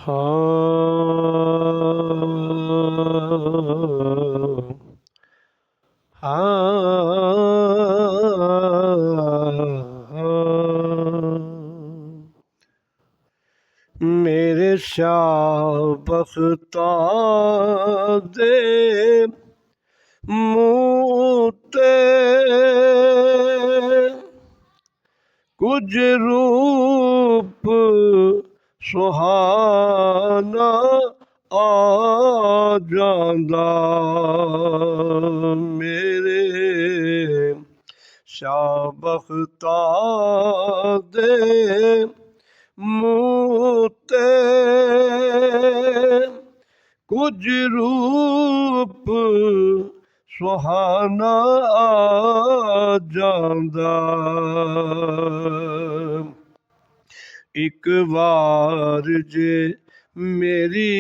ਹਾਂ ਮੇਰੇ ਸ਼ਾਹ ਬਖ਼ਤਾਂ ਦੇ ਮੂੰਹ ਤੇ ਕੁਝ ਰੂਪ ਸੁਹਾਨਾ ਆ ਜਾਂਦਾ। ਮੇਰੇ ਸ਼ਾਹ ਬਖ਼ਤਾਂ ਦੇ ਮੂੰਹ ਤੇ ਕੁਝ ਰੂਪ ਸੁਹਾਨਾ ਆ ਜਾਂਦਾ। ਇੱਕ ਵਾਰ ਜੇ ਮੇਰੀ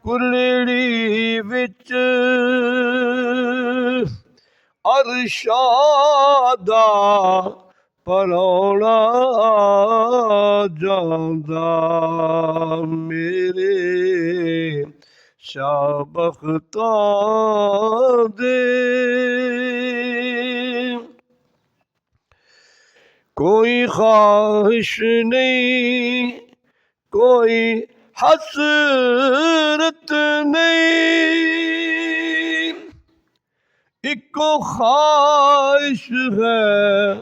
ਕੁਲੜੀ ਵਿੱਚ ਅਰਸ਼ਾਂ ਦਾ ਪਰੌਣਾ ਆ ਜਾਂਦਾ। ਮੇਰੇ ਸ਼ਾਹ ਬਖ਼ਤਾਂ ਦੇ ਕੋਈ ਖ਼ਾਹਿਸ਼ ਨਹੀਂ, ਕੋਈ ਹਸਰਤ ਨਹੀਂ, ਇੱਕੋ ਖ਼ਾਹਿਸ਼ ਹੈ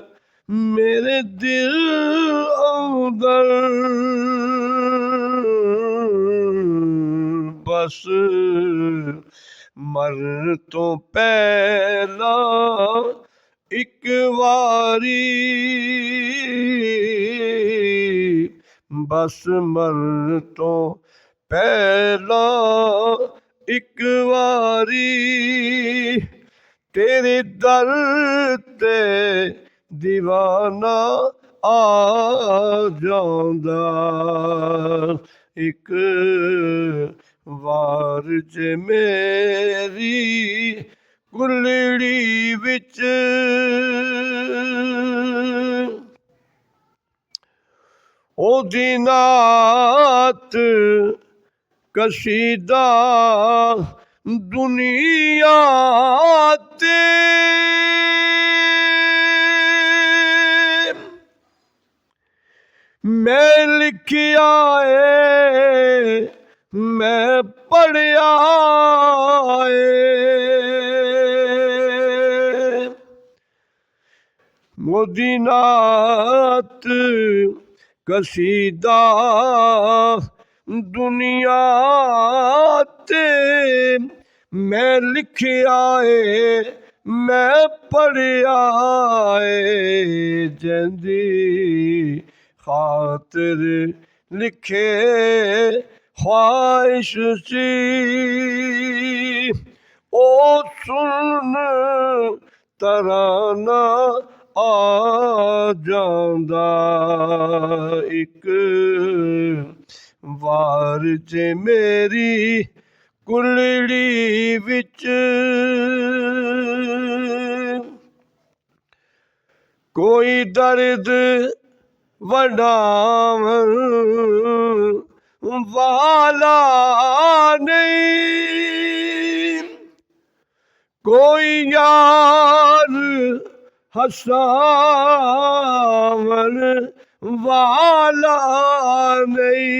ਮੇਰੇ ਦਿਲ ਅੰਦਰ, ਬਸ ਮਰਨ ਤੋਂ ਪਹਿਲਾਂ ਇੱਕ ਵਾਰੀ, ਬਸ ਮਰਨ ਤੋਂ ਪਹਿਲਾਂ ਇੱਕ ਵਾਰੀ ਤੇਰੇ ਦਰ ਤੇ ਦੀਵਾਨਾ ਆ ਜਾਂਦਾ। ਇੱਕ ਵਾਰ ਜੇ ਮੇਰੀ ਕੁਲੜੀ ਵਿੱਚ ਉਹਦੀ ਨਾਤ ਕਸੀਦਾ ਦੁਨੀਆ ਤੇ ਮੈਂ ਲਿਖਿਆ ਏ, ਮੈਂ ਪੜ੍ਹਿਆ ਏ, ਉਹਦੀ ਨਾਤ ਕਸੀਦਾ ਦੁਨੀਆ ਤੇ ਮੈਂ ਲਿਖਿਆ ਏ, ਮੈਂ ਪੜ੍ਹਿਆ ਏ, ਜਿੰਦੀ ਖਾਤਰ ਲਿਖੇ ਖ਼ਵਾਹਿਸ਼ ਸੀ ਉਹ ਸੁਣ ਤਰਾਨਾ ਆ ਜਾਂਦਾ। ਇੱਕ ਵਾਰ ਜੇ ਮੇਰੀ ਕੁਲੜੀ ਵਿੱਚ ਕੋਈ ਦਰਦ ਵੰਡਾਵਣ ਵਾਲਾ ਨਹੀਂ, ਕੋਈ ਯਾਰ ਹਸਾਵਣ ਵਾਲਾ ਨਹੀਂ,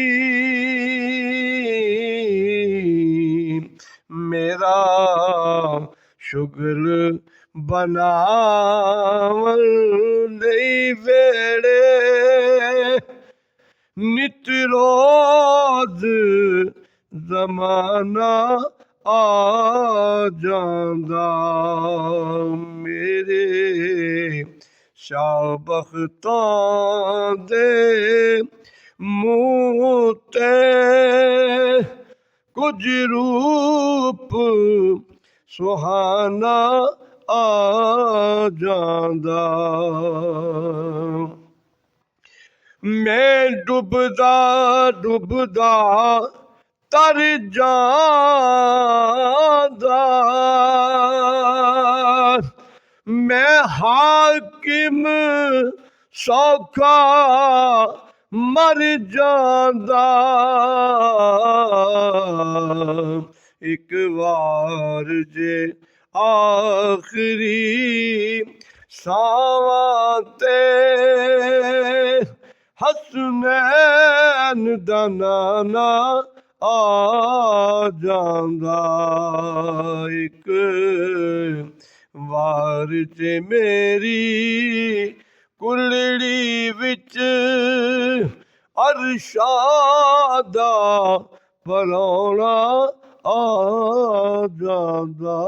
ਮੇਰਾ ਸ਼ੁਗਲ ਬਣਾਵਣ ਲਈ ਵੇੜੇ ਨਿਤ ਰੋਜ਼ ਜ਼ਮਾਨਾ ਆ ਜਾਂਦਾ। ਮੇਰੇ ਸ਼ਾਹ ਬਖ਼ਤਾਂ ਦੇ ਮੂੰਹ ਤੇ ਕੁਝ ਰੂਪ ਸੁਹਾਨਾ ਆ ਜਾਂਦਾ। ਮੈਂ ਡੁੱਬਦਾ ਡੁੱਬਦਾ ਤਰ ਜਾਂਦਾ, ਮੈਂ ਹਾਕਿਮ ਸੌਖਾ ਮਰ ਜਾਂਦਾ ਇੱਕ ਵਾਰ ਜੇ ਆਖਰੀ ਸਾਵਾਂ ਤੇ ਹਸਨੈਨ ਦਾ ਨਾਨਾ ਆ ਜਾਂਦਾ ਇੱਕ ਵਾਰ ਜੇ ਮੇਰੀ ਕੁਲੜੀ ਵਿੱਚ ਅਰਸ਼ਾਂ ਦਾ ਪਰਾਉਣਾ ਆ ਜਾਂਦਾ।